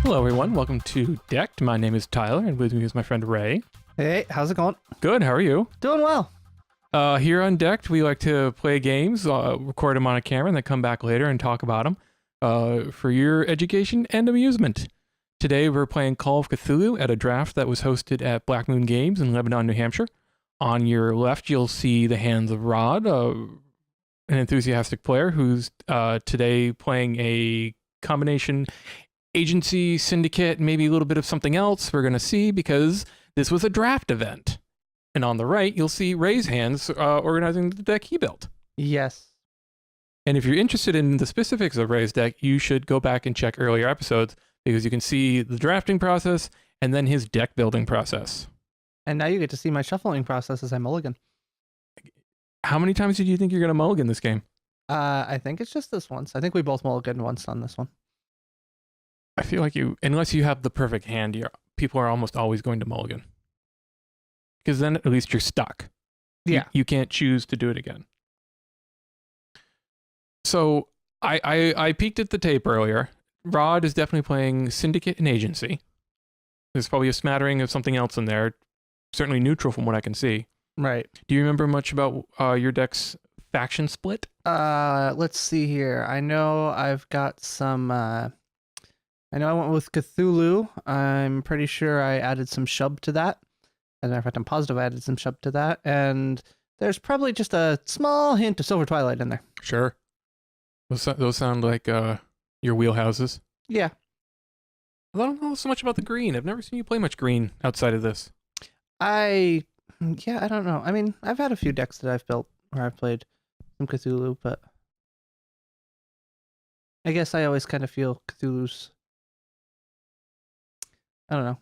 Hello, everyone. Welcome to Decked. My name is Tyler, and with me is my friend Ray. Hey, how's it going? Good. How are you? Doing well. Here on Decked, we like to play games, record them on a camera, and then come back later and talk about them for your education and amusement. Today, we're playing Call of Cthulhu at a draft that was hosted at Black Moon Games in Lebanon, New Hampshire. On your left, you'll see the hands of Rod, an enthusiastic player who's today playing a combination agency, syndicate, maybe a little bit of something else we're going to see because this was a draft event. And on the right, you'll see Ray's hands organizing the deck he built. Yes. And if you're interested in the specifics of Ray's deck, you should go back and check earlier episodes because you can see the drafting process and then his deck building process. And now you get to see my shuffling process as I mulligan. How many times did you think you're going to mulligan this game? I think it's just this once. I think we both mulliganed once on this one. I feel like unless you have the perfect hand, people are almost always going to mulligan. Because then at least you're stuck. Yeah. You can't choose to do it again. So I peeked at the tape earlier. Rod is definitely playing Syndicate and Agency. There's probably a smattering of something else in there. Certainly neutral from what I can see. Right. Do you remember much about your deck's faction split? Let's see here. I know I've got some... I know I went with Cthulhu. I'm pretty sure I added some Shub to that. As a matter of fact, I'm positive I added some Shub to that. And there's probably just a small hint of Silver Twilight in there. Sure. Those sound like your wheelhouses. Yeah. I don't know so much about the green. I've never seen you play much green outside of this. I don't know. I mean, I've had a few decks that I've built where I've played some Cthulhu, but I guess I always kind of feel Cthulhu's, I don't know,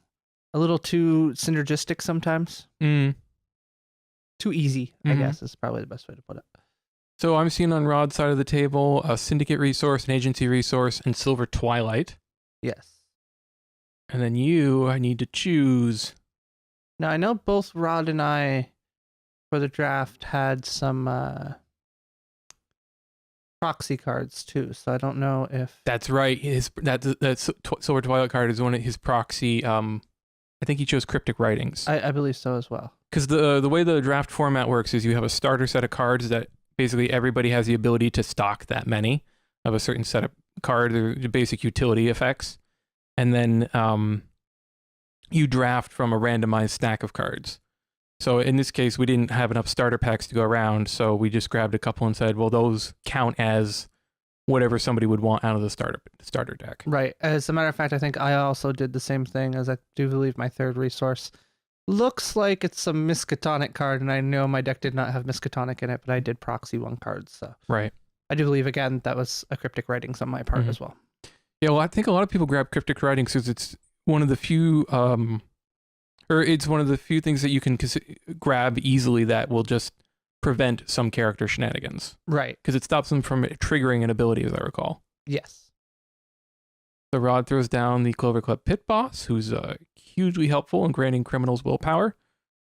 a little too synergistic sometimes. Too easy, I guess, is probably the best way to put it. So I'm seeing on Rod's side of the table a Syndicate resource, an Agency resource, and Silver Twilight. Yes. And then I need to choose. Now, I know both Rod and I, for the draft, had some proxy cards too, so I don't know if... That's right. That Silver Twilight card is one of his proxy. I think he chose Cryptic Writings. I believe so as well. Because the way the draft format works is you have a starter set of cards that basically everybody has the ability to stock that many of a certain set of cards or basic utility effects. And then you draft from a randomized stack of cards. So in this case, we didn't have enough starter packs to go around, so we just grabbed a couple and said, well, those count as whatever somebody would want out of the starter deck. Right. As a matter of fact, I think I also did the same thing, as I do believe my third resource looks like it's a Miskatonic card, and I know my deck did not have Miskatonic in it, but I did proxy one card, so... Right. I do believe, again, that was a Cryptic Writings on my part as well. Yeah, well, I think a lot of people grab Cryptic Writings because it's one of the few... it's one of the few things that you can grab easily that will just prevent some character shenanigans. Right. Because it stops them from triggering an ability, as I recall. Yes. The Rod throws down the Clover Club Pit Boss, who's hugely helpful in granting criminals willpower,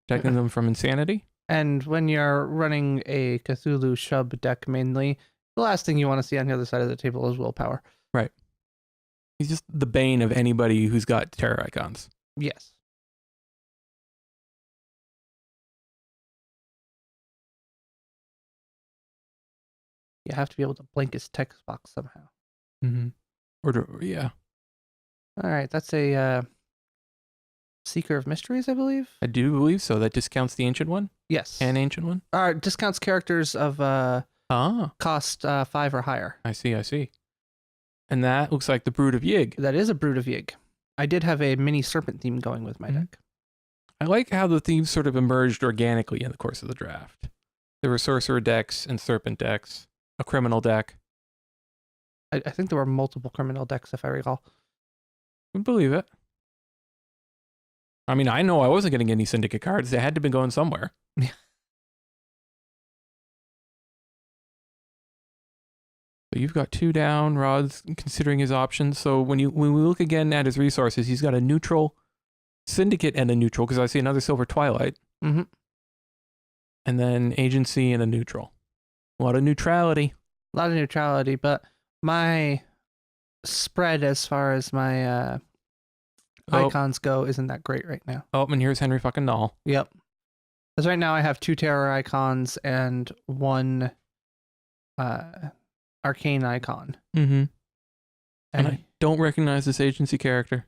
protecting them from insanity. And when you're running a Cthulhu Shub deck mainly, the last thing you want to see on the other side of the table is willpower. Right. He's just the bane of anybody who's got terror icons. Yes. You have to be able to blink his text box somehow. Yeah. All right, that's a Seeker of Mysteries, I believe. I do believe so. That discounts the Ancient One? Yes. An Ancient One? Discounts characters of cost 5 or higher. I see. And that looks like the Brood of Yig. That is a Brood of Yig. I did have a mini serpent theme going with my deck. I like how the themes sort of emerged organically in the course of the draft. There were sorcerer decks and serpent decks. A criminal deck. I think there were multiple criminal decks, if I recall. I believe it. I mean, I know I wasn't getting any Syndicate cards. They had to be going somewhere. Yeah. So you've got 2 down. Rod's considering his options. So when we look again at his resources, he's got a neutral Syndicate and a neutral, because I see another Silver Twilight. And then Agency and a neutral. A lot of neutrality. But my spread as far as my icons go isn't that great right now. Oh, and here's Henry fucking Null. Yep. Because right now I have 2 terror icons and 1 arcane icon. Mm-hmm. And I don't recognize this agency character.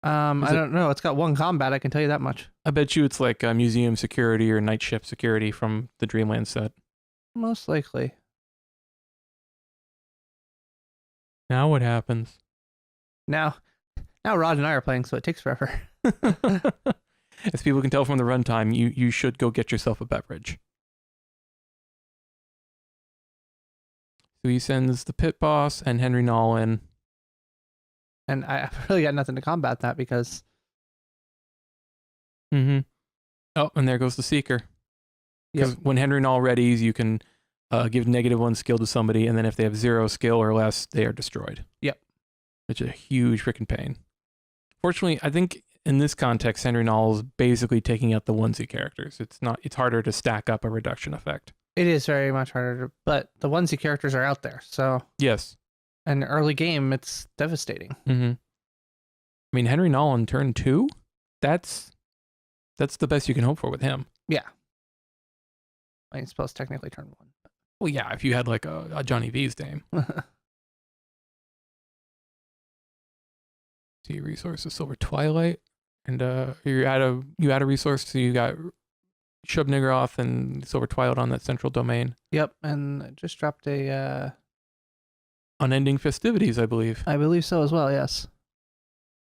I don't know. It's got 1 combat, I can tell you that much. I bet you it's like museum security or night shift security from the Dreamland set. Most likely. Now what happens? Now Rod and I are playing, so it takes forever. As people can tell from the runtime, you should go get yourself a beverage. So he sends the pit boss and Henry Null in. And I really got nothing to combat that because... Mm-hmm. Oh, and there goes the Seeker. Because when Henry Null readies, you can give -1 skill to somebody, and then if they have 0 skill or less, they are destroyed. Yep. Which is a huge freaking pain. Fortunately, I think in this context, Henry Null is basically taking out the onesie characters. It's harder to stack up a reduction effect. It is very much harder, but the onesie characters are out there, so... Yes. And early game, it's devastating. Mm-hmm. I mean, Henry Null on turn 2? That's the best you can hope for with him. Yeah. I suppose technically turn 1. Well, yeah, if you had like a Johnny V's Dame. See resources, Silver Twilight, and you add a resource, so you got Shub-Niggurath and Silver Twilight on that central domain. Yep, and I just dropped a... Unending Festivities, I believe. I believe so as well, yes.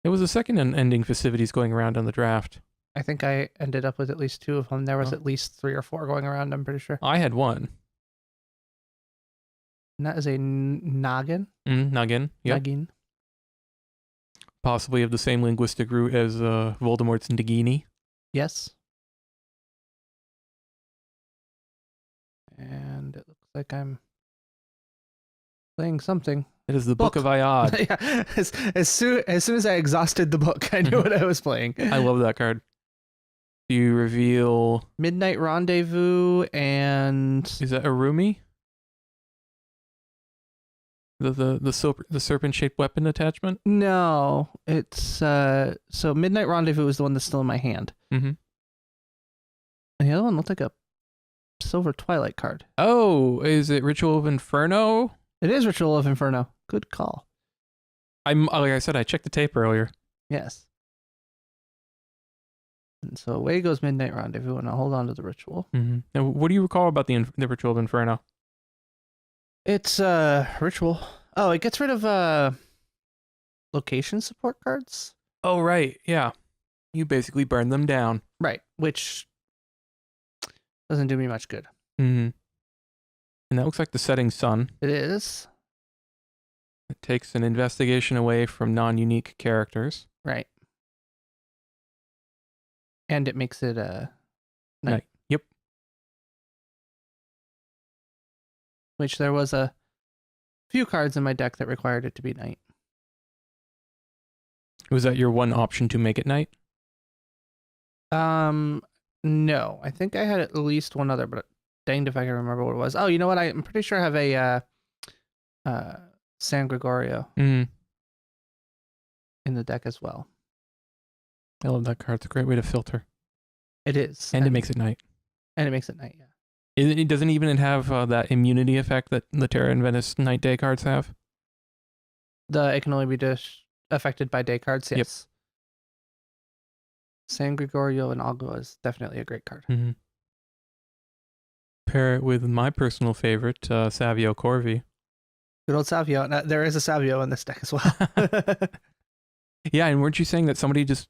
There was a second Unending Festivities going around on the draft. I think I ended up with at least 2 of them. There was at least 3 or 4 going around, I'm pretty sure. I had 1. And that is a noggin? Noggin, yep. Noggin. Possibly of the same linguistic root as Voldemort's Nagini. Yes. And it looks like I'm playing something. It is the Book of Ayad. Yeah. As soon as I exhausted the book, I knew what I was playing. I love that card. You reveal... Midnight Rendezvous and... Is that Arumi? The serpent-shaped weapon attachment? No, it's so Midnight Rendezvous is the one that's still in my hand. Mm-hmm. And the other one looked like a Silver Twilight card. Oh, is it Ritual of Inferno? It is Ritual of Inferno. Good call. Like I said, I checked the tape earlier. Yes. And so away goes Midnight Rendezvous, and I'll hold on to the Ritual. Mm-hmm. Now, what do you recall about the Ritual of Inferno? It's Ritual. Oh, it gets rid of location support cards. Oh, right. Yeah. You basically burn them down. Right, which doesn't do me much good. Mm-hmm. And that looks like the setting sun. It is. It takes an investigation away from non-unique characters. Right. And it makes it night. Yep. Which there was a few cards in my deck that required it to be night. Was that your one option to make it night? No. I think I had at least one other, but danged if I can remember what it was. Oh, you know what? I'm pretty sure I have a San Gregorio in the deck as well. I love that card. It's a great way to filter. It is. And it makes it night. And it makes it night, yeah. It doesn't even have that immunity effect that the Terra and Venice night day cards have. It can only be affected by day cards, yes. Yep. San Gregorio and Agua is definitely a great card. Mm-hmm. Pair it with my personal favorite, Savio Corvi. Good old Savio. Now, there is a Savio in this deck as well. Yeah, and weren't you saying that somebody just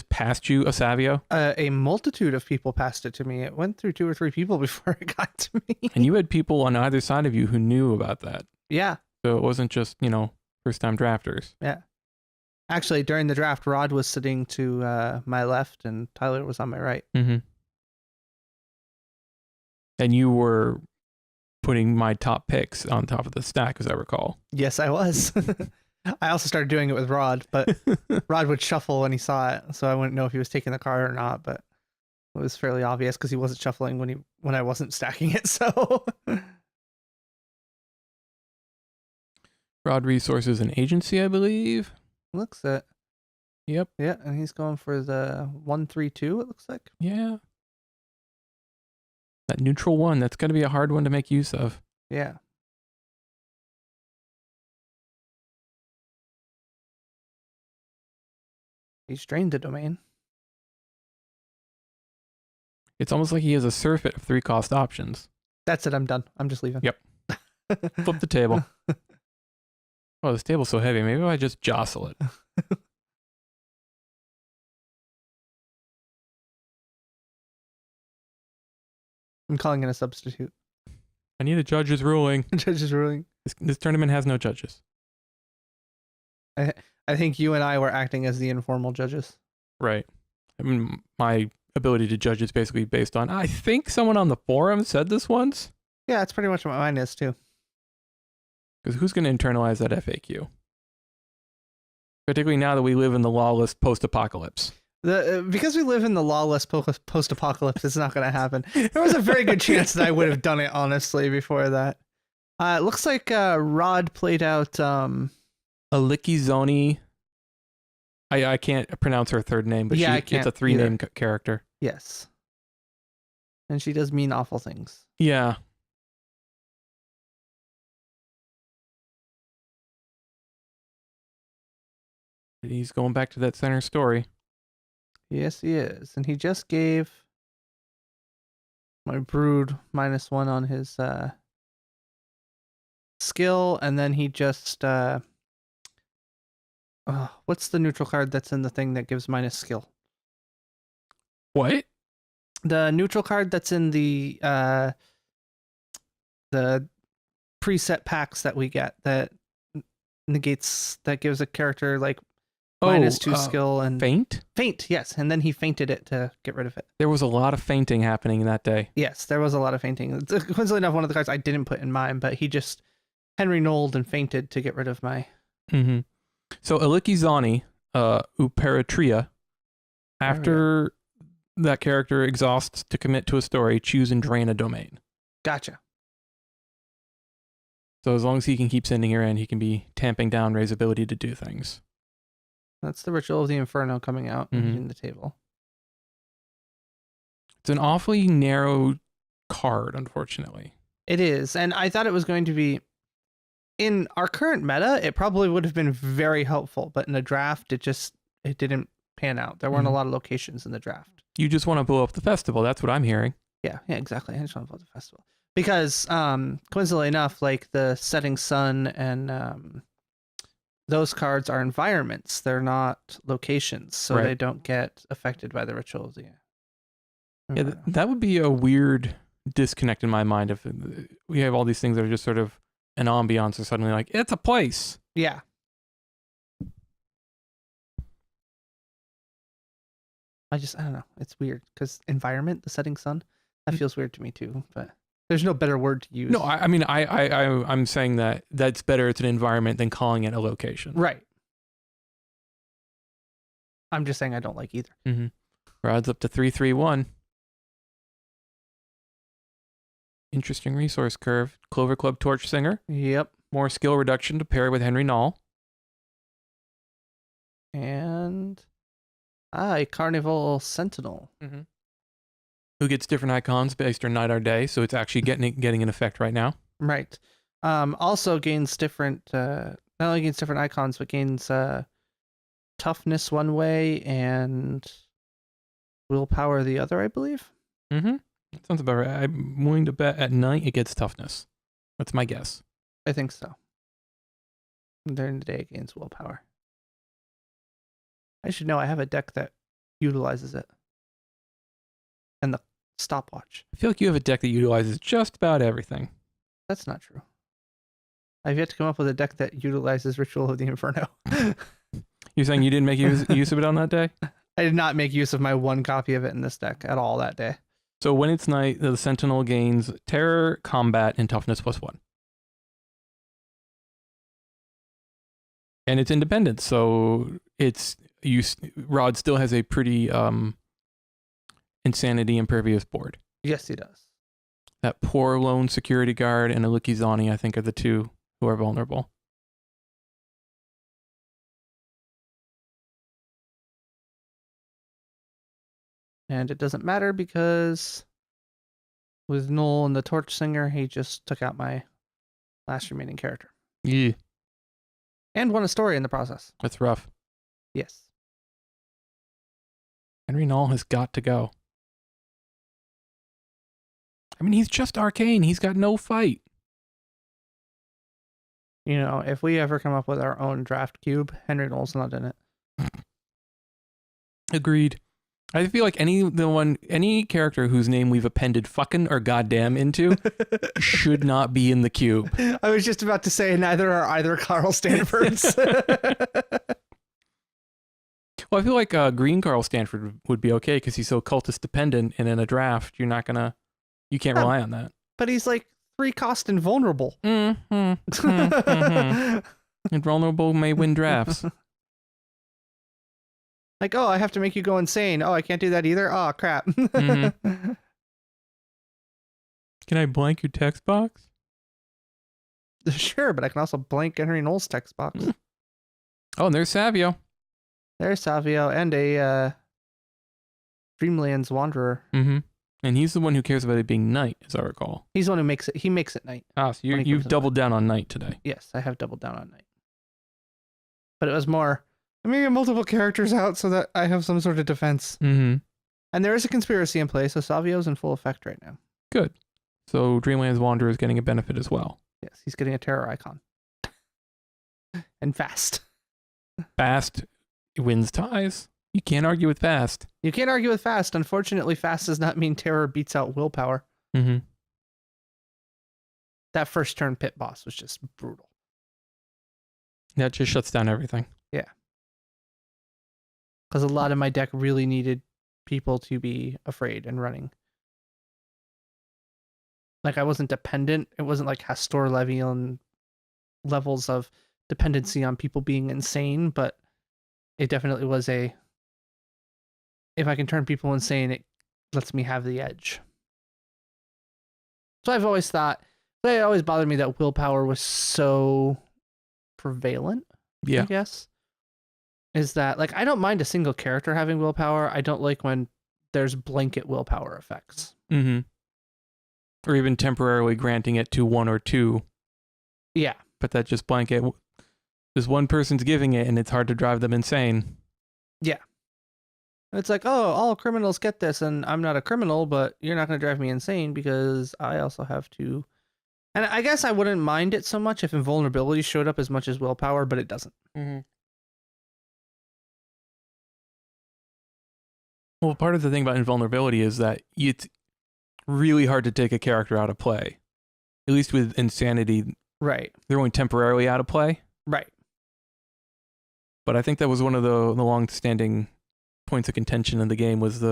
passed you a Savio? A multitude of people passed it to me. It went through 2 or 3 people before it got to me. And you had people on either side of you who knew about that. Yeah. So it wasn't just, first-time drafters. Yeah. Actually, during the draft, Rod was sitting to my left and Tyler was on my right. Mm-hmm. And you were putting my top picks on top of the stack, as I recall. Yes, I was. I also started doing it with Rod, but Rod would shuffle when he saw it, so I wouldn't know if he was taking the card or not, but it was fairly obvious because he wasn't shuffling when I wasn't stacking it, so... Rod Resources and Agency, I believe. Looks it. Yep. Yeah, and he's going for the 1-3-2, it looks like. Yeah. That neutral 1, that's going to be a hard one to make use of. Yeah. He's drained the domain. It's almost like he has a surfeit of 3-cost options. That's it, I'm done. I'm just leaving. Yep. Flip the table. Oh, this table's so heavy. Maybe if I just jostle it. I'm calling it a substitute. I need a judge's ruling. Judge's ruling. This tournament has no judges. I think you and I were acting as the informal judges. Right. I mean, my ability to judge is basically based on, I think someone on the forum said this once. Yeah, that's pretty much what mine is too. Because who's going to internalize that FAQ? Particularly now that we live in the lawless post-apocalypse. Because we live in the lawless post-apocalypse, it's not going to happen. There was a very good chance that I would have done it, honestly, before that. It looks like Rod played out... Alikizoni. I can't pronounce her third name, but yeah, it's a 3-name character. Yes. And she does mean awful things. Yeah. He's going back to that center story. Yes, he is. And he just gave my brood -1 on his skill, and then he just... what's the neutral card that's in the thing that gives minus skill? What? The neutral card that's in the preset packs that we get that negates, that gives a character like -2 skill and faint? Faint, yes. And then he fainted it to get rid of it. There was a lot of fainting happening that day. Yes, there was a lot of fainting. It's coincidentally enough one of the cards I didn't put in mine, but he just Henry Nold and fainted to get rid of my... Mm-hmm. So Alikizani, Uperatria, after that character exhausts to commit to a story, choose and drain a domain. Gotcha. So as long as he can keep sending her in, he can be tamping down Ray's ability to do things. That's the Ritual of the Inferno coming out in the table. It's an awfully narrow card, unfortunately. It is, and I thought it was going to be... In our current meta, it probably would have been very helpful, but in the draft, it didn't pan out. There weren't a lot of locations in the draft. You just want to blow up the festival. That's what I'm hearing. Yeah, exactly. I just want to blow up the festival. Because, coincidentally enough, like the Setting Sun and those cards are environments. They're not locations, so they don't get affected by the Ritual of the... Yeah, that would be a weird disconnect in my mind if we have all these things that are just sort of an ambiance or suddenly like, it's a place. Yeah. I don't know. It's weird because environment, the Setting Sun, that feels weird to me too, but there's no better word to use. No, I mean, I'm saying that that's better. It's an environment than calling it a location. Right. I'm just saying I don't like either. Mm-hmm. Rod's up to 3-3-1. Interesting resource curve. Clover Club Torch Singer. Yep. More skill reduction to pair with Henry Null. And a Carnival Sentinel. Mm-hmm. Who gets different icons based on night or day, so it's actually getting an effect right now. Right. Also gains different, not only gains different icons, but gains toughness one way and willpower the other, I believe. Mm-hmm. That sounds about right. I'm willing to bet at night it gets toughness. That's my guess. I think so. During the day it gains willpower. I should know I have a deck that utilizes it. And the stopwatch. I feel like you have a deck that utilizes just about everything. That's not true. I've yet to come up with a deck that utilizes Ritual of the Inferno. You're saying you didn't make use of it on that day? I did not make use of my one copy of it in this deck at all that day. So when it's night, the Sentinel gains Terror, Combat, and Toughness +1. And it's independent, so Rod still has a pretty Insanity impervious board. Yes, he does. That poor lone security guard and Alikizani, I think, are the two who are vulnerable. And it doesn't matter because with Noel and the Torch Singer, he just took out my last remaining character. Yeah, And won a story in the process. that's rough. Yes. Henry Knoll has got to go. I mean, he's just arcane. He's got no fight. You know, if we ever come up with our own draft cube, Henry Knoll's not in it. Agreed. I feel like any character whose name we've appended fucking or goddamn into should not be in the cube. I was just about to say neither are either Carl Stanfords. Well, I feel like green Carl Stanford would be okay because he's so cultist dependent, and in a draft, you can't rely on that. But he's like 3-cost invulnerable. Invulnerable may win drafts. Like, oh, I have to make you go insane. Oh, I can't do that either. Oh, crap. Can I blank your text box? Sure, but I can also blank Henry Knoll's text box. Oh, and there's Savio. There's Savio and a Dreamlands Wanderer. Mm-hmm. And he's the one who cares about it being night, as I recall. He's the one who makes it. He makes it night. Ah, so you've doubled down on night today. Yes, I have doubled down on night. But it was more, I'm going to get multiple characters out so that I have some sort of defense. Mm-hmm. And there is a conspiracy in place, so Savio's in full effect right now. Good. So Dreamlands Wanderer is getting a benefit as well. Yes, he's getting a terror icon. And fast. Fast wins ties. You can't argue with fast. You can't argue with fast. Unfortunately, fast does not mean terror beats out willpower. Mm-hmm. That first turn pit boss was just brutal. That just shuts down everything. Yeah. Because a lot of my deck really needed people to be afraid and running. Like, I wasn't dependent. It wasn't like Hastor Levion levels of dependency on people being insane, but it definitely was a, if I can turn people insane, it lets me have the edge. So I've always thought, but it always bothered me that willpower was so prevalent, Yeah. I guess. Is that, like, I don't mind a single character having willpower. I don't like when there's blanket willpower effects. Mm-hmm. Or even temporarily granting it to one or two. Yeah. But that just blanket, this one person's giving it and it's hard to drive them insane. Yeah. It's like, oh, all criminals get this, and I'm not a criminal, but you're not going to drive me insane because I also have to. And I guess I wouldn't mind it so much if invulnerability showed up as much as willpower, but it doesn't. Mm-hmm. Well, part of the thing about invulnerability is that it's really hard to take a character out of play. At least with insanity, Right. they're only temporarily out of play. Right. But I think that was one of the long-standing points of contention in the game was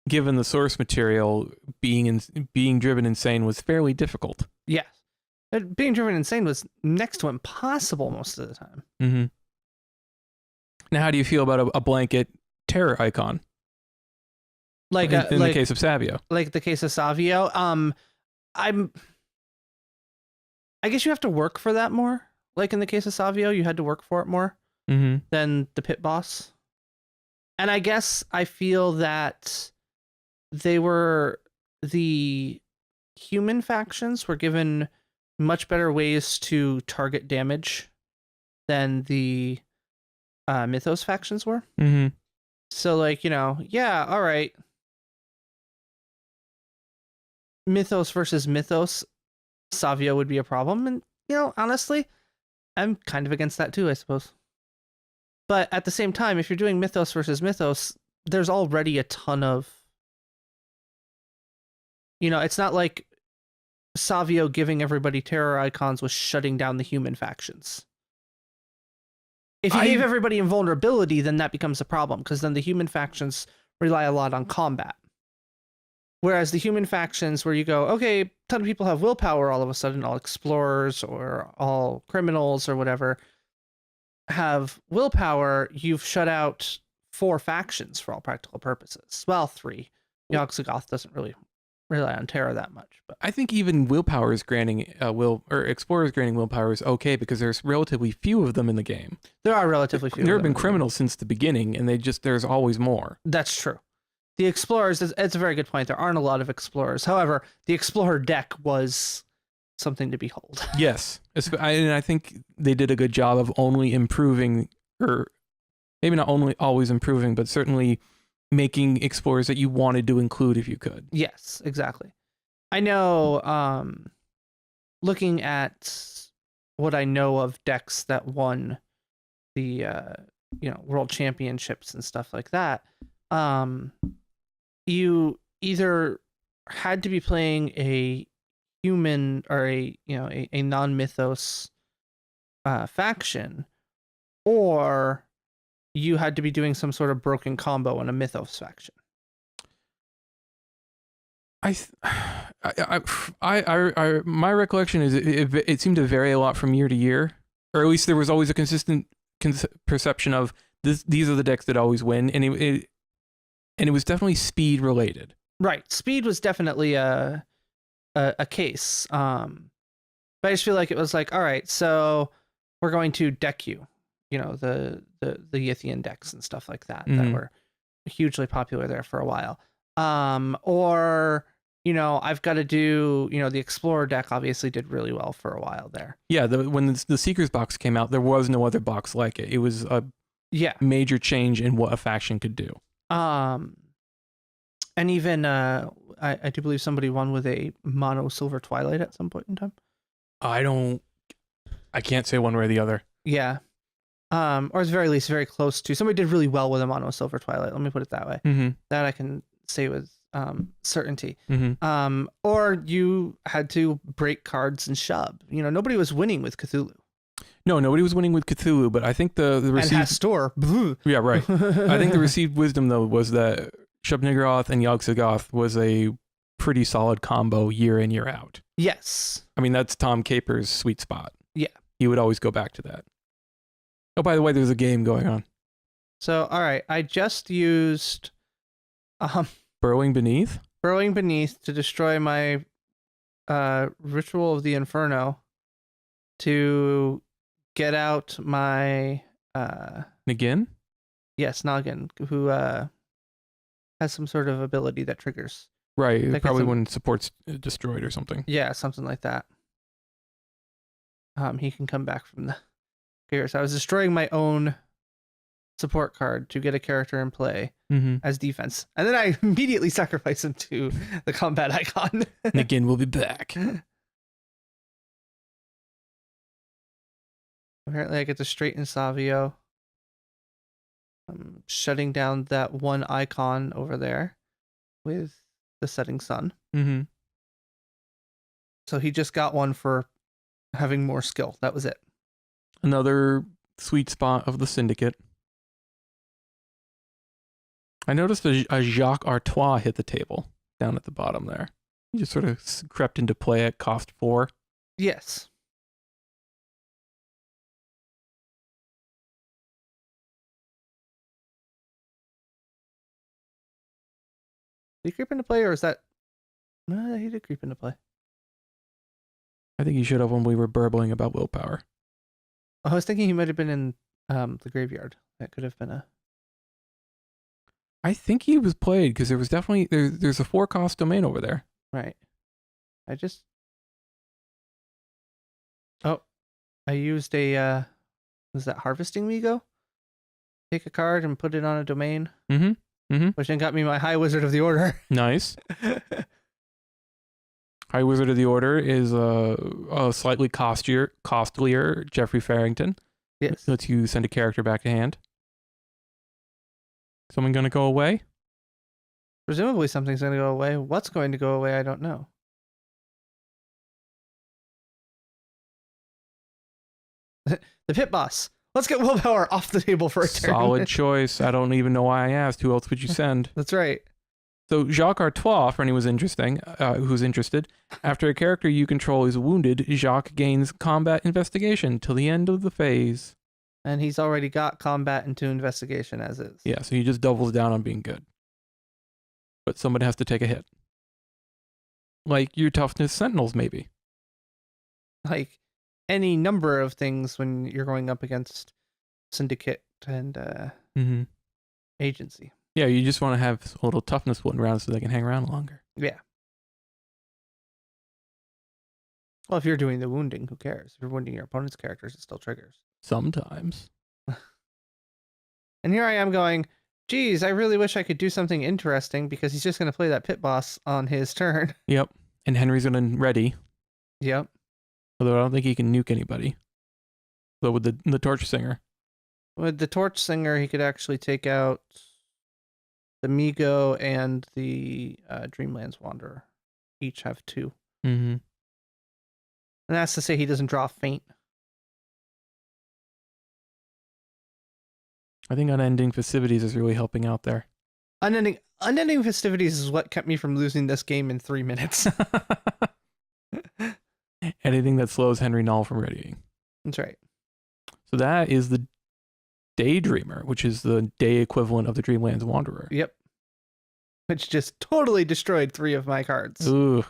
given the source material, being driven insane was fairly difficult. Yes. Being driven insane was next to impossible most of the time. Mm-hmm. Now, how do you feel about a blanket terror icon? Like in the case of Savio. Like the case of Savio. I guess you have to work for that more. Like in the case of Savio, you had to work for it more than the pit boss. And I guess I feel that the human factions were given much better ways to target damage than the Mythos factions were. Mm-hmm. So, like, yeah, all right. Mythos versus Mythos, Savio would be a problem. And, honestly, I'm kind of against that too, I suppose. But at the same time, if you're doing Mythos versus Mythos, there's already a ton of... it's not like Savio giving everybody terror icons was shutting down the human factions. If you gave everybody invulnerability, then that becomes a problem, because then the human factions rely a lot on combat. Whereas the human factions where you go, okay, a ton of people have willpower all of a sudden, all explorers or all criminals or whatever have willpower, you've shut out 4 factions for all practical purposes. Well, 3. Yogg-Sothoth doesn't really rely on terror that much. But I think even willpower is granting explorers granting willpower is okay because there's relatively few of them in the game. There are relatively few. There have been criminals since the beginning, and there's always more. That's true. the explorers, it's a very good point. There aren't a lot of explorers. However, the explorer deck was something to behold. Yes. And I think they did a good job of only improving, or maybe not only always improving, but certainly making explorers that you wanted to include if you could. Yes, exactly. I know, looking at what I know of decks that won the world championships and stuff like that, you either had to be playing a human or a non-mythos faction, or you had to be doing some sort of broken combo in a mythos faction. My recollection is it seemed to vary a lot from year to year, or at least there was always a consistent perception of these are the decks that always win, and it was definitely speed related. Right, speed was definitely a case. But I just feel like it was like, all right, so we're going to deck you, the Yithian decks and stuff like that that were hugely popular there for a while. Or I've got to do, the Explorer deck obviously did really well for a while there. Yeah, when the Seeker's box came out, there was no other box like it. It was a major change in what a faction could do. And even I do believe somebody won with a mono silver Twilight at some point in time. I can't say one way or the other. Yeah. Or at the very least, very close to. Somebody did really well with a mono silver Twilight. Let me put it that way. Mm-hmm. That I can say with certainty. Mm-hmm. Or you had to break cards and shub. Nobody was winning with Cthulhu. No, nobody was winning with Cthulhu, but I think the received... And has store. Yeah, right. I think the received wisdom, though, was that Shub-Niggurath and Yogg-Sothoth was a pretty solid combo year in, year out. Yes. I mean, that's Tom Caper's sweet spot. Yeah. He would always go back to that. Oh, by the way, there's a game going on. So, all right. I just used... Burrowing Beneath? Burrowing Beneath to destroy my Ritual of the Inferno to get out my... Nagin? Yes, Noggin, who has some sort of ability that triggers. Right, it probably when support's destroyed or something. Yeah, something like that. He can come back from the... Here, so I was destroying my own support card to get a character in play as defense. And then I immediately sacrifice him to the combat icon. Nagin will be back. Apparently I get to straighten Savio. I'm shutting down that one icon over there with the setting sun. Mm-hmm. So he just got one for having more skill. That was it. Another sweet spot of the Syndicate. I noticed a Jacques Artois hit the table down at the bottom there. He just sort of crept into play at cost 4. Yes. Did he creep into play, or is that... No, he did creep into play. I think he should have when we were burbling about willpower. I was thinking he might have been in the graveyard. That could have been a... I think he was played, because there was definitely... There's a 4-cost domain over there. Right. Oh, I used a... was that Harvesting Migo? Take a card and put it on a domain. Mm-hmm. Mm-hmm. Which then got me my High Wizard of the Order. Nice. High Wizard of the Order is a slightly costlier Jeffrey Farrington. Yes. Lets you send a character back to hand. Someone going to go away? Presumably something's going to go away. What's going to go away, I don't know. The Pit Boss. Let's get willpower off the table for a turn. Solid choice. I don't even know why I asked. Who else would you send? That's right. So Jacques Artois, for anyone who's interested, after a character you control is wounded, Jacques gains combat investigation till the end of the phase. And he's already got combat into investigation as is. Yeah, so he just doubles down on being good. But somebody has to take a hit. Like your toughness sentinels, maybe. Like any number of things when you're going up against Syndicate and agency. Yeah, you just want to have a little toughness floating around so they can hang around longer. Yeah. Well, if you're doing the wounding, who cares? If you're wounding your opponent's characters, it still triggers. Sometimes. And here I am going, geez, I really wish I could do something interesting because he's just going to play that pit boss on his turn. Yep. And Henry's going to ready. Yep. Although I don't think he can nuke anybody. Though with the Torch Singer. With the Torch Singer, he could actually take out the Migo and the Dreamlands Wanderer. Each have 2. Mm-hmm. And that's to say he doesn't draw Faint. I think Unending Festivities is really helping out there. Unending Festivities is what kept me from losing this game in 3 minutes. Anything that slows Henry Null from readying. That's right. So that is the Daydreamer, which is the day equivalent of the Dreamlands Wanderer. Yep. Which just totally destroyed 3 of my cards. Ooh.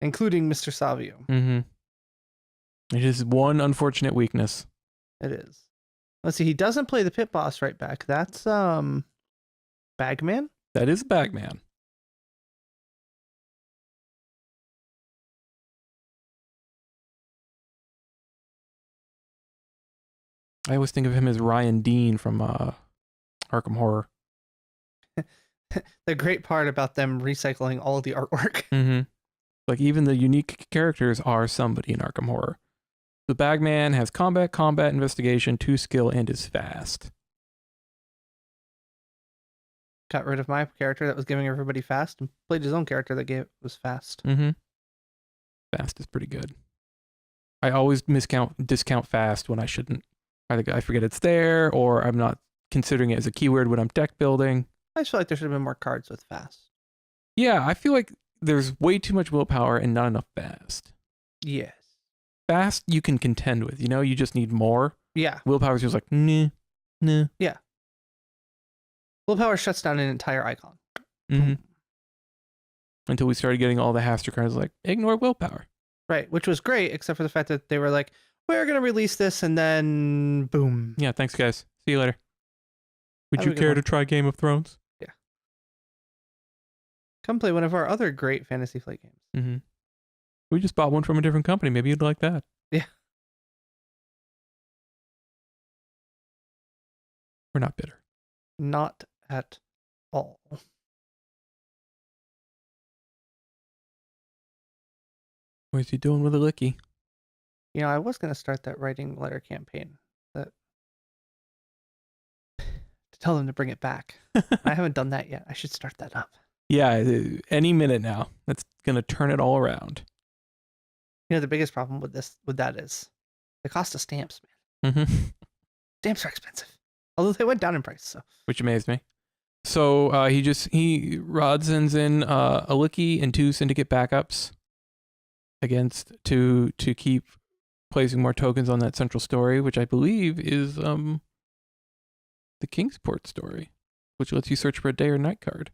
Including Mr. Savio. Mm-hmm. It is one unfortunate weakness. It is. Let's see, he doesn't play the pit boss right back. That's Bagman? That is Bagman. I always think of him as Ryan Dean from Arkham Horror. The great part about them recycling all of the artwork. Mm-hmm. Like even the unique characters are somebody in Arkham Horror. The Bagman has combat, investigation, 2 skill, and is fast. Got rid of my character that was giving everybody fast and played his own character that was fast. Mm-hmm. Fast is pretty good. I always discount fast when I shouldn't. Either I forget it's there, or I'm not considering it as a keyword when I'm deck building. I just feel like there should have been more cards with fast. Yeah, I feel like there's way too much willpower and not enough fast. Yes. Fast you can contend with, you just need more. Yeah. Willpower's just like, nah. Yeah. Willpower shuts down an entire icon. Mm-hmm. Until we started getting all the Haster cards like, ignore willpower. Right, which was great, except for the fact that they were like, we're going to release this, and then boom. Yeah, thanks, guys. See you later. Would you care to try Game of Thrones? Yeah. Come play one of our other great Fantasy Flight games. Mm-hmm. We just bought one from a different company. Maybe you'd like that. Yeah. We're not bitter. Not at all. What is he doing with a licky? I was going to start that writing letter campaign to tell them to bring it back. I haven't done that yet. I should start that up. Yeah, any minute now. That's going to turn it all around. The biggest problem with that is the cost of stamps, man. Mm-hmm. Stamps are expensive. Although they went down in price, so. Which amazed me. So Rod sends in a licky and 2 Syndicate backups to keep placing more tokens on that central story, which I believe is the Kingsport story, which lets you search for a day or night card.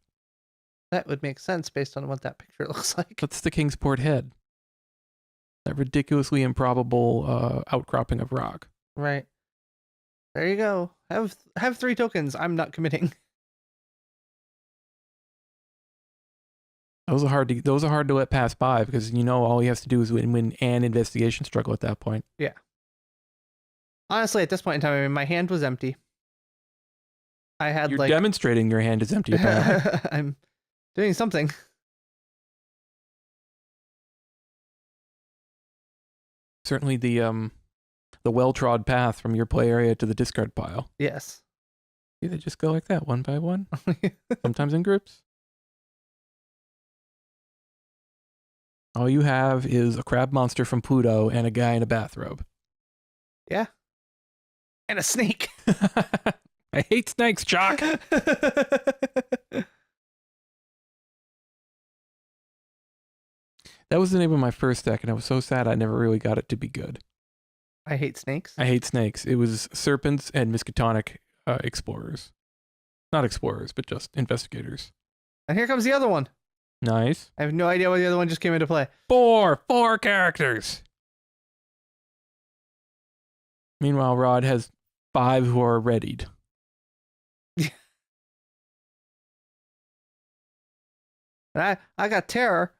That would make sense based on what that picture looks like. That's the Kingsport head. That ridiculously improbable outcropping of rock. Right. There you go. Have 3 tokens. I'm not committing. Those are hard to let pass by because all he has to do is win an investigation struggle at that point. Yeah. Honestly, at this point in time, my hand was empty. You're demonstrating your hand is empty. Apparently. I'm doing something. Certainly the well-trod path from your play area to the discard pile. Yes. Yeah, they just go like that, one by one. Sometimes in groups. All you have is a crab monster from Pluto and a guy in a bathrobe. Yeah. And a snake. I hate snakes, Jock. That was the name of my first deck, and I was so sad I never really got it to be good. I hate snakes? I hate snakes. It was Serpents and Miskatonic explorers. Not explorers, but just investigators. And here comes the other one. Nice. I have no idea why the other one just came into play. 4 characters. Meanwhile, Rod has 5 who are readied. And I got terror.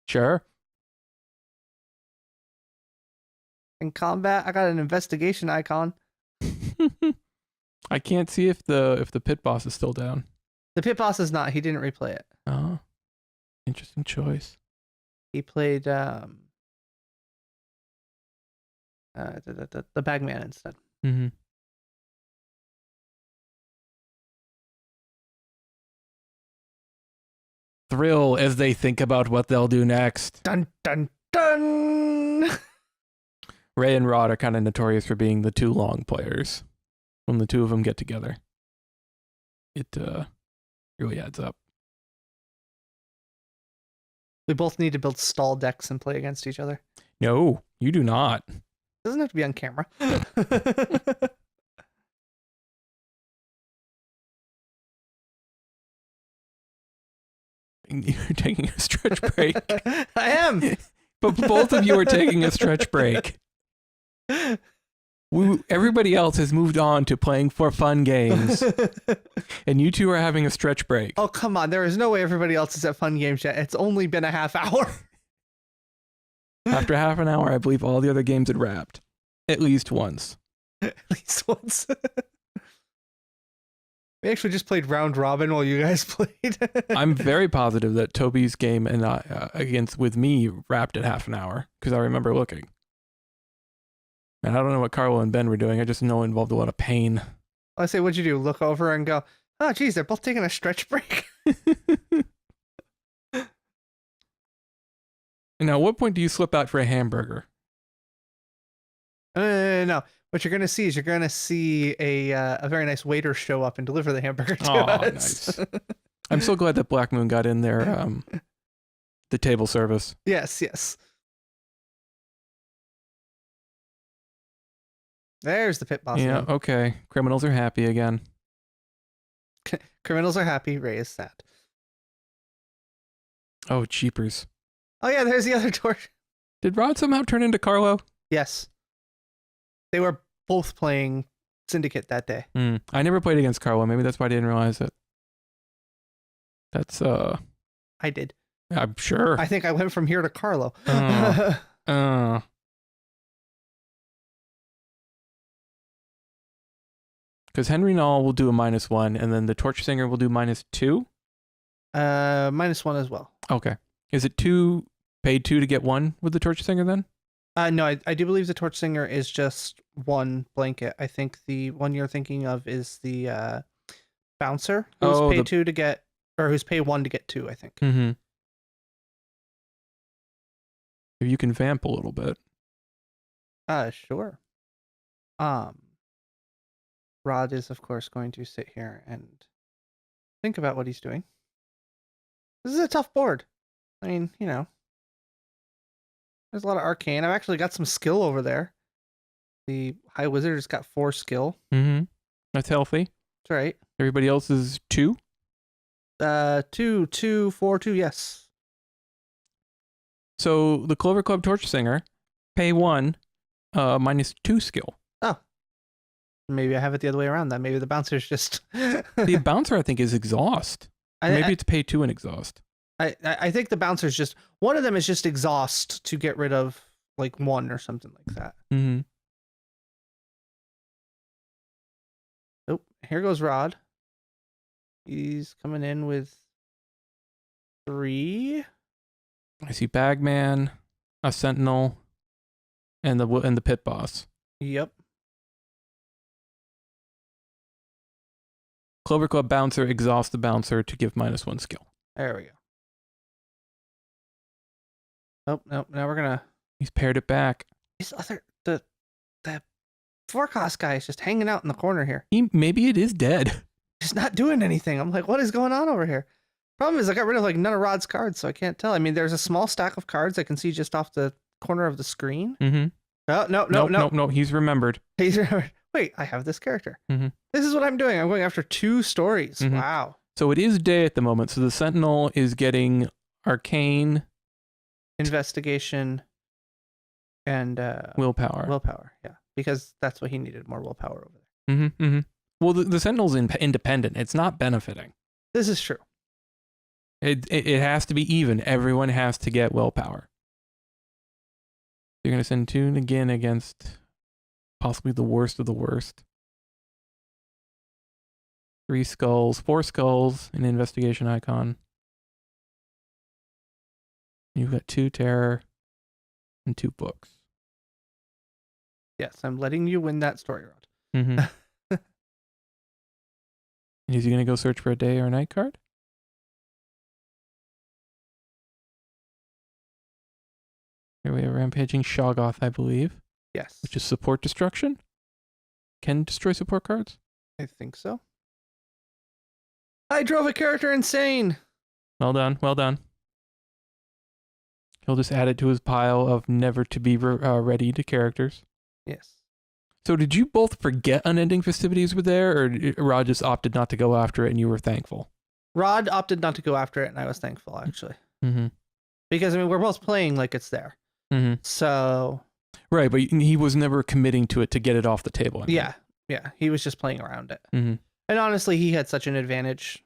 Sure. In combat, I got an investigation icon. I can't see if the pit boss is still down. The pit boss is not. He didn't replay it. Oh, interesting choice. He played the Bagman instead. Mm-hmm. Thrill as they think about what they'll do next. Dun dun dun. Ray and Rod are kind of notorious for being the too long players. When the two of them get together, it really adds up. We both need to build stall decks and play against each other. No, you do not. Doesn't have to be on camera. You're taking a stretch break. I am. But both of you are taking a stretch break. Everybody else has moved on to playing for fun games. And you two are having a stretch break. Oh, come on. There is no way everybody else is at fun games yet. It's only been a half hour. After half an hour, I believe all the other games had wrapped. At least once. At least once. We actually just played round robin while you guys played. I'm very positive that Toby's game and with me wrapped at half an hour because I remember looking. And I don't know what Carlo and Ben were doing. I just know it involved a lot of pain. I say, what'd you do? Look over and go, oh, geez, they're both taking a stretch break. Now, at what point do you slip out for a hamburger? No. What you're going to see is a very nice waiter show up and deliver the hamburger to us. Nice. I'm so glad that Black Moon got in there, the table service. Yes. There's the pit boss. Yeah, okay. Criminals are happy again. Criminals are happy. Ray is sad. Oh, cheapers. Oh, yeah, there's the other torch. Did Rod somehow turn into Carlo? Yes. They were both playing Syndicate that day. I never played against Carlo. Maybe that's why I didn't realize it. That's, I did. I'm sure. I think I went from here to Carlo. Because Henry Null will do a -1, and then the Torch Singer will do -2? -1 as well. Okay. Is it paid 2 to get 1 with the Torch Singer then? No, I do believe the Torch Singer is just one blanket. I think the one you're thinking of is the Bouncer, who's paid 2 to get, or who's paid 1 to get 2, I think. Mm-hmm. If you can vamp a little bit. Sure. Rod is, of course, going to sit here and think about what he's doing. This is a tough board. I mean, there's a lot of arcane. I've actually got some skill over there. The High Wizard has got 4 skill. Mm-hmm. That's healthy. That's right. Everybody else is 2? 2, 4, 2, yes. So the Clover Club Torch Singer, pay 1, -2 skill. Oh. Maybe I have it the other way around then. Maybe the Bouncer's just... The Bouncer, I think, is exhaust. Maybe it's pay 2 and exhaust. I think the Bouncer's just... One of them is just exhaust to get rid of, like, 1 or something like that. Mm-hmm. Oh, here goes Rod. He's coming in with 3. I see Bagman, a Sentinel, and the Pit Boss. Yep. Clover Club Bouncer exhausts the Bouncer to give -1 skill. There we go. Oh, no, now we're gonna... He's paired it back. The forecast guy is just hanging out in the corner here. Maybe it is dead. Just not doing anything. I'm like, what is going on over here? Problem is I got rid of like none of Rod's cards, so I can't tell. I mean, there's a small stack of cards I can see just off the corner of the screen. Mm-hmm. Oh, no. He's remembered. He's remembered. Wait, I have this character. Mm-hmm. This is what I'm doing. I'm going after 2 stories. Mm-hmm. Wow. So it is day at the moment. So the Sentinel is getting Arcane, Investigation, and Willpower. Willpower, yeah. Because that's what he needed, more willpower over there. Mm-hmm, mm-hmm. Well, the Sentinel's independent. It's not benefiting. This is true. It has to be even. Everyone has to get willpower. You're going to send 2 again against possibly the worst of the worst. 3 skulls, 4 skulls, an investigation icon. You've got 2 terror and 2 books. Yes, I'm letting you win that story, Rod. Mm-hmm. And is he going to go search for a day or a night card? Here we have Rampaging Shoggoth, I believe, Yes. which is support destruction. Can destroy support cards? I think so. I drove a character insane. Well done, well done. He'll just add it to his pile of never to be readied characters. Yes. So did you both forget Unending Festivities were there, or Rod just opted not to go after it and you were thankful? Rod opted not to go after it, and I was thankful, actually. Mm-hmm. Because, I mean, we're both playing like it's there. Mm-hmm. So... Right, but he was never committing to it to get it off the table. Yeah. He was just playing around it. Mm-hmm. And honestly, he had such an advantage.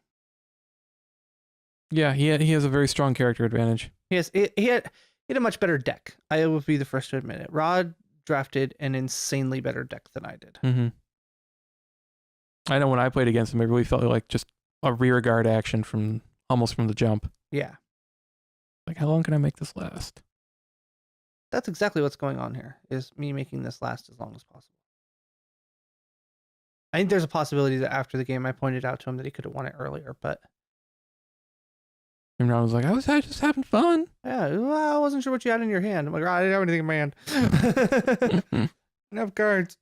Yeah, he has a very strong character advantage. He had a much better deck. I would be the first to admit it. Rod drafted an insanely better deck than I did. Mm-hmm. I know when I played against him, it really felt like just a rear guard action from the jump. Yeah. Like, how long can I make this last? That's exactly what's going on here, is me making this last as long as possible. I think there's a possibility that after the game I pointed out to him that he could have won it earlier, but... And Ron was like, I was just having fun. Yeah, well, I wasn't sure what you had in your hand. I'm like, I didn't have anything in my hand. I didn't have cards.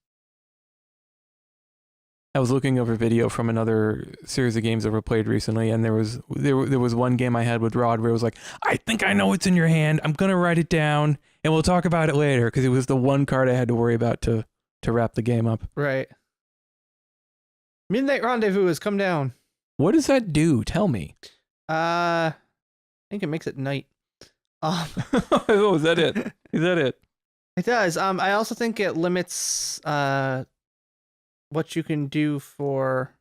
I was looking over video from another series of games that were played recently, and there was one game I had with Rod where it was like, I think I know what's in your hand. I'm gonna write it down, and we'll talk about it later, because it was the one card I had to worry about to wrap the game up. Right. Midnight Rendezvous has come down. What does that do? Tell me. I think it makes it night. Oh, is that it? Is that it? It does. I also think it limits what you can do for...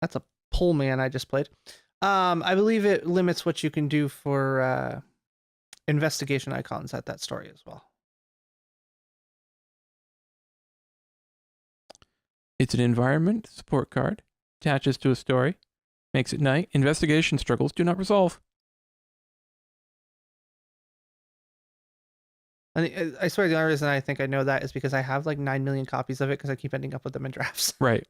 That's a pole man I just played. I believe it limits what you can do for investigation icons at that story as well. It's an environment support card. Attaches to a story. Makes it night. Investigation struggles do not resolve. And I swear the only reason I think I know that is because I have like 9 million copies of it because I keep ending up with them in drafts. Right.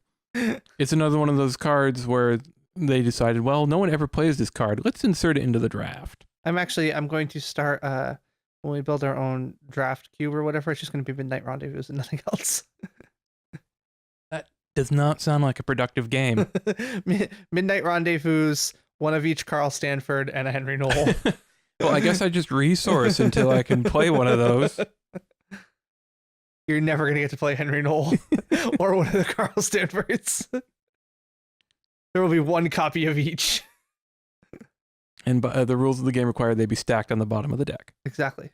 It's another one of those cards where they decided, well, no one ever plays this card. Let's insert it into the draft. I'm going to start when we build our own draft cube or whatever. It's just going to be Midnight Rendezvous and nothing else. That does not sound like a productive game. Midnight Rendezvous, one of each Carl Stanford and a Henry Knoll. Well, I guess I just resource until I can play one of those. You're never going to get to play Henry Knoll or one of the Carl Stanfords. There will be one copy of each. And the rules of the game require they be stacked on the bottom of the deck. Exactly.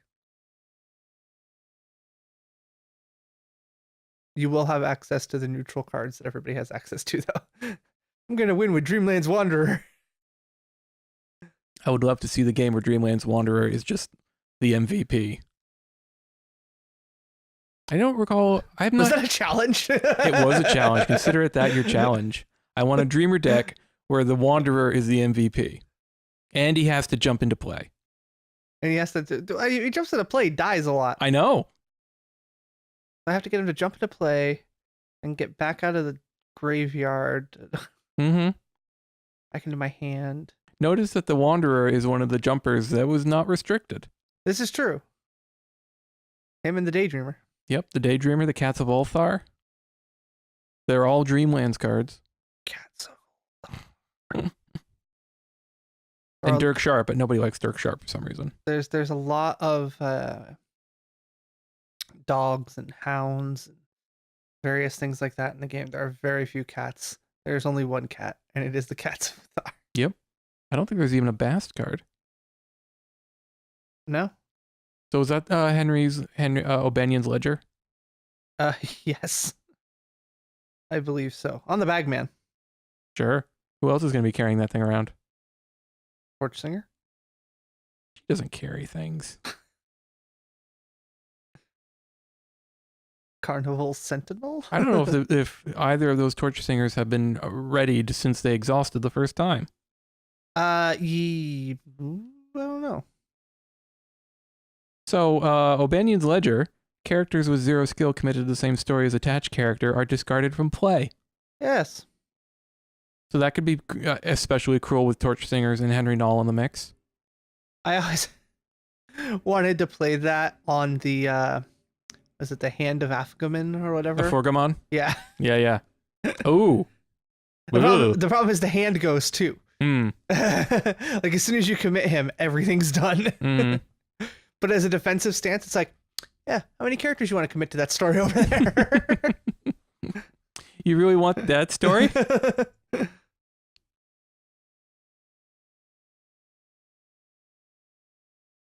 You will have access to the neutral cards that everybody has access to, though. I'm going to win with Dreamland's Wanderer. I would love to see the game where Dreamland's Wanderer is just the MVP. I don't recall. Was that a challenge? It was a challenge. Consider it that your challenge. I want a Dreamer deck where the Wanderer is the MVP. And he has to jump into play. And he has to... he jumps into play, dies a lot. I know. I have to get him to jump into play and get back out of the graveyard. Mm-hmm. Back into my hand. Notice that the Wanderer is one of the jumpers that was not restricted. This is true. Him and the Daydreamer. Yep, the Daydreamer, the Cats of Ulthar. They're all Dreamlands cards. Cats of Ulthar. And Dirk Sharp, but nobody likes Dirk Sharp for some reason. There's a lot of dogs and hounds and various things like that in the game. There are very few cats. There's only one cat, and it is the Cats of Ulthar. Yep. I don't think there's even a Bast card. No? So is that O'Banion's Ledger? Yes. I believe so. On the Bagman. Sure. Who else is going to be carrying that thing around? Torch Singer. She doesn't carry things. Carnival Sentinel. I don't know if either of those torch singers have been readied since they exhausted the first time. I don't know. So, O'Banion's Ledger, characters with 0 skill committed to the same story as attached character are discarded from play. Yes. So that could be especially cruel with torch singers and Henry Knoll in the mix. I always wanted to play that on the was it the Hand of Afghaman or whatever? A Forgamon? Yeah. Yeah. Oh. The problem is the hand goes too. Mm. Like as soon as you commit him, everything's done. Mm. But as a defensive stance, it's like, yeah, how many characters you want to commit to that story over there? You really want that story?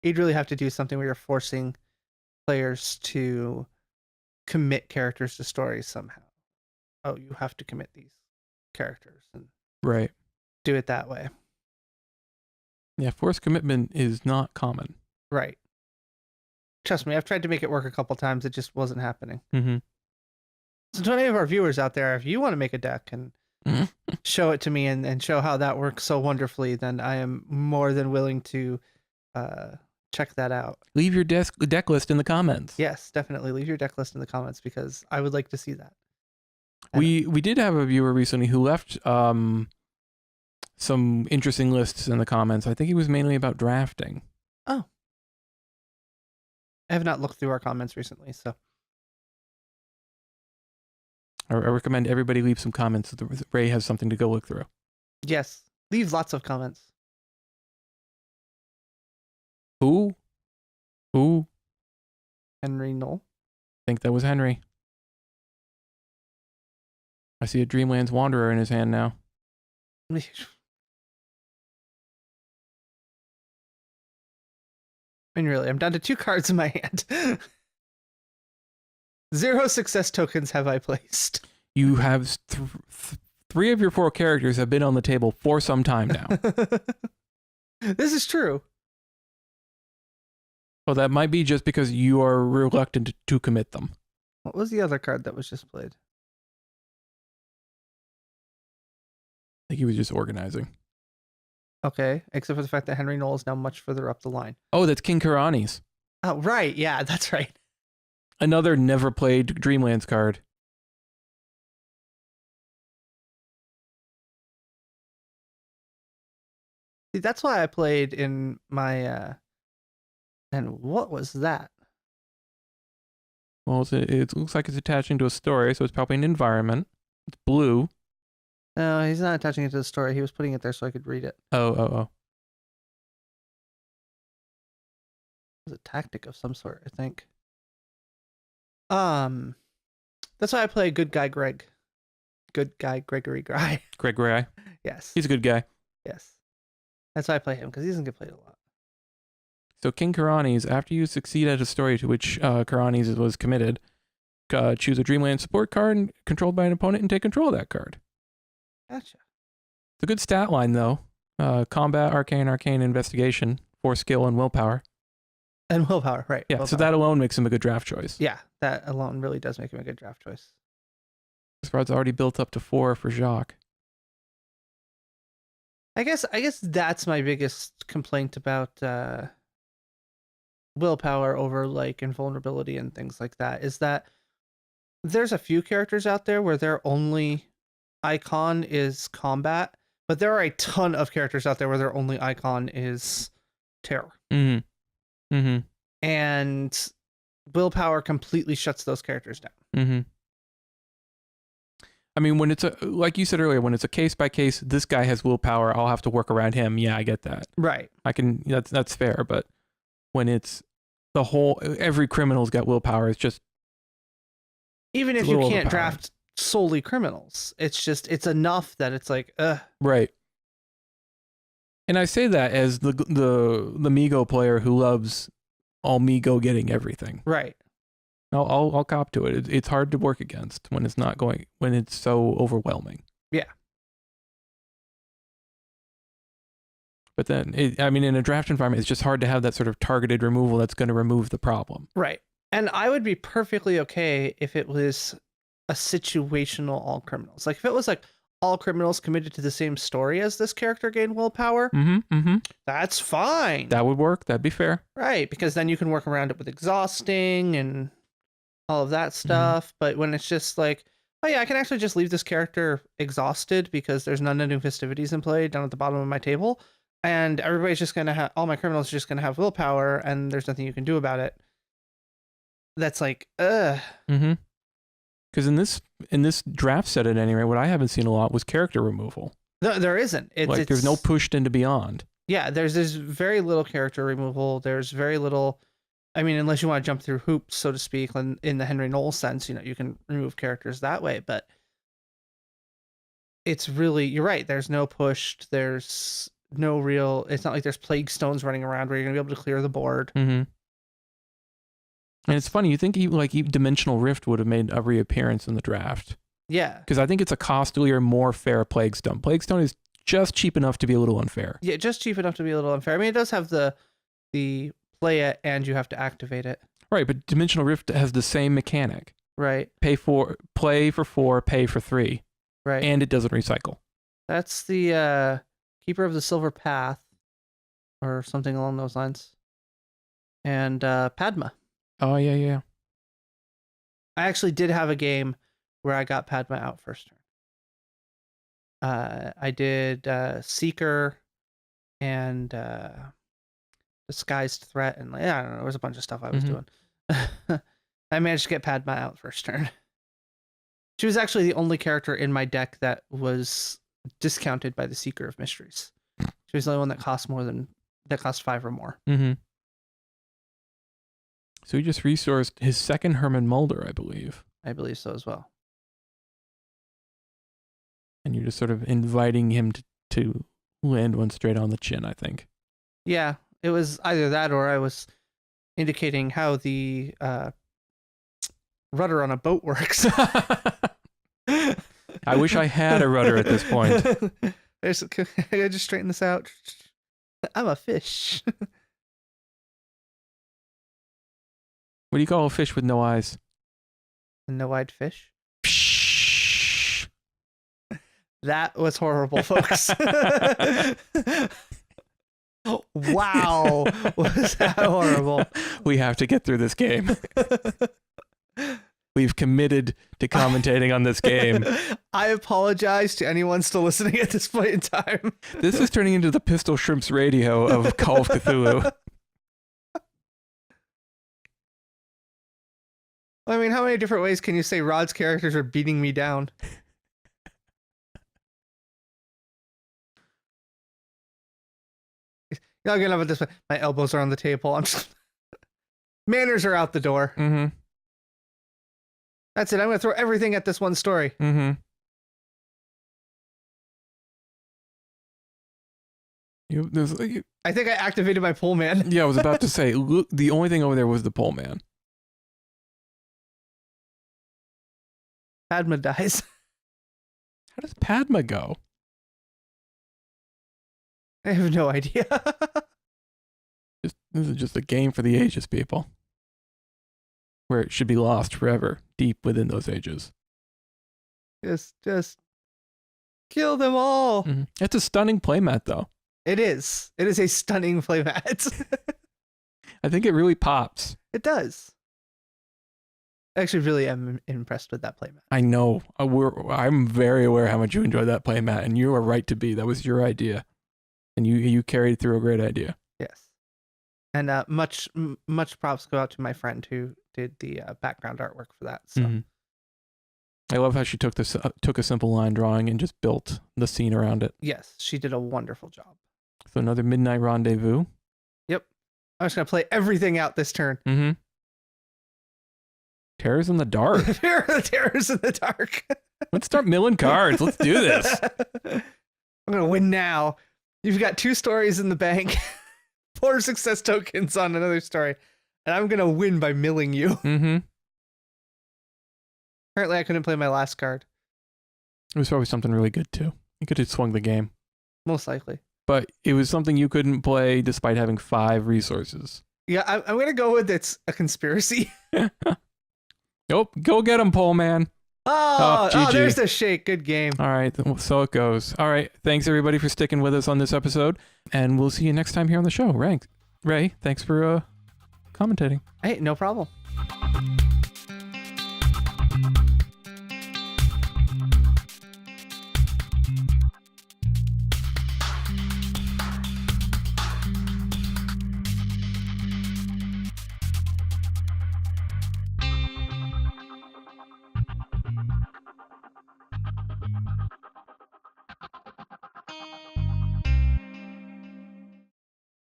You'd really have to do something where you're forcing players to commit characters to stories somehow. Oh, you have to commit these characters and Right. do it that way. Yeah, forced commitment is not common. Right. Trust me, I've tried to make it work a couple times. It just wasn't happening. Mm-hmm. So to any of our viewers out there, if you want to make a deck and show it to me and show how that works so wonderfully, then I am more than willing to check that out. Leave your deck list in the comments. Yes, definitely. Leave your deck list in the comments because I would like to see that. We did have a viewer recently who left some interesting lists in the comments. I think it was mainly about drafting. Oh. I have not looked through our comments recently, so. I recommend everybody leave some comments so that Ray has something to go look through. Yes. Leave lots of comments. Who? Henry Knoll. I think that was Henry. I see a Dreamlands Wanderer in his hand now. I mean, really, I'm down to 2 cards in my hand. 0 success tokens have I placed. You have 3 of your 4 characters have been on the table for some time now. This is true. Well, that might be just because you are reluctant to commit them. What was the other card that was just played? I think he was just organizing. Okay, except for the fact that Henry Knoll is now much further up the line. Oh, that's King Karani's. Oh, right. Yeah, that's right. Another never played Dreamlands card. See, that's why I played in my and what was that? Well, it looks like it's attaching to a story, so it's probably an environment. It's blue. No, he's not attaching it to the story. He was putting it there so I could read it. Oh. It was a tactic of some sort, I think. That's why I play Good Guy Greg. Good Guy Gregory Gry. Gregory. Yes. He's a good guy. Yes. That's why I play him, because he doesn't get played a lot. So King Karani's, after you succeed at a story to which Karani's was committed, choose a Dreamland support card controlled by an opponent and take control of that card. Gotcha. It's a good stat line, though. Combat, arcane, investigation, 4 skill, and willpower. And willpower, right. Yeah, willpower. so that alone makes him a good draft choice. Yeah, that alone really does make him a good draft choice. This card's already built up to 4 for Jacques. I guess that's my biggest complaint about willpower over like invulnerability and things like that, is that there's a few characters out there where their only icon is combat, but there are a ton of characters out there where their only icon is terror. And willpower completely shuts those characters down. I mean, when it's like you said earlier, when it's a case by case, this guy has willpower, I'll have to work around him. Yeah, I get that. Right. That's fair. But when it's every criminal's got willpower, it's just. Even if you can't draft solely criminals, it's enough that it's like, Right. And I say that as the Migo player who loves all Migo getting everything. Right. I'll cop to it. It's hard to work against when it's so overwhelming. Yeah. But then, in a draft environment, it's just hard to have that sort of targeted removal that's going to remove the problem. Right. And I would be perfectly okay if it was a situational all criminals. Like if it was like all criminals committed to the same story as this character gain willpower, that's fine. That would work. That'd be fair. Right, because then you can work around it with exhausting and all of that stuff. But when it's just like, oh yeah, I can actually just leave this character exhausted because there's none of new festivities in play down at the bottom of my table, and everybody's just gonna have, all my criminals are just gonna have willpower, and there's nothing you can do about it. That's like, ugh. Because in this draft set at any rate, what I haven't seen a lot was character removal. No, there isn't. There's no pushed into beyond. Yeah, there's very little character removal. There's very little. I mean, unless you want to jump through hoops, so to speak, in the Henry Knowles sense, you can remove characters that way. But it's really, you're right. There's no pushed. There's no real. It's not like there's plague stones running around where you're gonna be able to clear the board. And it's funny, you think Dimensional Rift would have made a reappearance in the draft. Yeah. Because I think it's a costlier, more fair Plague Stone. Plague Stone is just cheap enough to be a little unfair. Yeah, just cheap enough to be a little unfair. I mean, it does have the play it and you have to activate it. Right, but Dimensional Rift has the same mechanic. Right. Play for 4, pay for 3. Right. And it doesn't recycle. That's the Keeper of the Silver Path, or something along those lines. And Padma. Oh, yeah. I actually did have a game where I got Padma out first turn. I did Seeker and Disguised Threat, and I don't know, there was a bunch of stuff I was doing. I managed to get Padma out first turn. She was actually the only character in my deck that was discounted by the Seeker of Mysteries. She was the only one that cost 5 or more. So he just resourced his second Herman Mulder, I believe. I believe so as well. And you're just sort of inviting him to land one straight on the chin, I think. Yeah, it was either that or I was indicating how the rudder on a boat works. I wish I had a rudder at this point. I just straighten this out. I'm a fish. What do you call a fish with no eyes? A no-eyed fish? Psh. That was horrible, folks. Wow. Was that horrible? We have to get through this game. We've committed to commentating on this game. I apologize to anyone still listening at this point in time. This is turning into the Pistol Shrimps radio of Call of Cthulhu. I mean, how many different ways can you say Rod's characters are beating me down? Not gonna have it this way. My elbows are on the table. I'm just manners are out the door. That's it. I'm gonna throw everything at this one story. I think I activated my pole man. Yeah, I was about to say, look, the only thing over there was the pole man. Padma dies. How does Padma go? I have no idea. This is just a game for the ages, people. Where it should be lost forever, deep within those ages. Just kill them all. It's a stunning playmat, though. It is. It is a stunning playmat. I think it really pops. It does. I actually really am impressed with that playmat. I know. I'm very aware how much you enjoy that playmat, and you are right to be. That was your idea. And you carried through a great idea. Yes. And much props go out to my friend who did the background artwork for that. So. I love how she took a simple line drawing and just built the scene around it. Yes, she did a wonderful job. So another Midnight Rendezvous. Yep. I'm just going to play everything out this turn. Terrors in the Dark. Terrors in the Dark. Let's start milling cards. Let's do this. I'm going to win now. You've got 2 stories in the bank. 4 success tokens on another story. And I'm going to win by milling you. Apparently I couldn't play my last card. It was probably something really good too. You could have swung the game. Most likely. but it was something you couldn't play despite having 5 resources. Yeah, I'm gonna go with it's a conspiracy. Nope, go get him, pole man. GG. There's the shake. Good game. All right, so it goes. All right, thanks everybody for sticking with us on this episode, and we'll see you next time here on the show. Ray, thanks for commentating. Hey, no problem.